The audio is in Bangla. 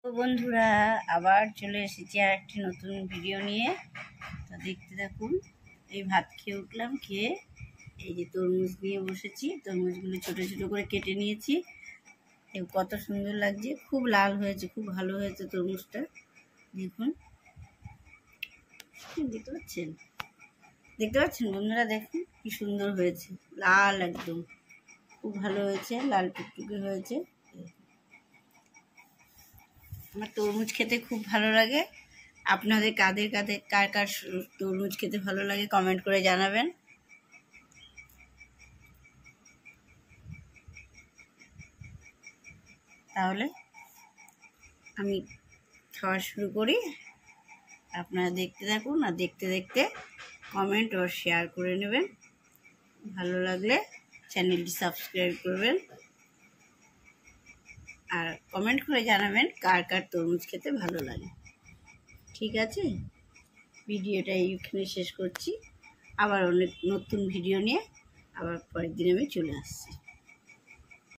তো বন্ধুরা আবার চলে এসেছি আর একটি নতুন ভিডিও নিয়ে। তো দেখতে থাকুন। এই ভাত খেয়ে উঠলাম, খেয়ে এই যে তরমুজ নিয়ে বসেছি। তরমুজগুলো ছোট ছোট করে কেটে নিয়েছি। কত সুন্দর লাগছে, খুব লাল হয়েছে, খুব ভালো হয়েছে তরমুজটা। দেখুন, দেখতে পাচ্ছেন বন্ধুরা, দেখুন কি সুন্দর হয়েছে, লাল একদম, খুব ভালো হয়েছে, লাল টুকটুকে হয়েছে। আমার তরমুজ খেতে খুব ভালো লাগে। আপনাদের কার কার তরমুজ খেতে ভালো লাগে কমেন্ট করে জানাবেন। তাহলে আমি খাওয়া শুরু করি। আপনারা দেখতে থাকুন, আর দেখতে দেখতে কমেন্ট ও শেয়ার করে নেবেন। ভালো লাগলে চ্যানেলটি সাবস্ক্রাইব করবেন, আর কমেন্ট করে জানাবেন কার কার তরমুজ খেতে ভালো লাগে। ঠিক আছে, ভিডিওটা এইখানে শেষ করছি। আবার অনেক নতুন ভিডিও নিয়ে আবার পরের দিন আমি চলে আসছি।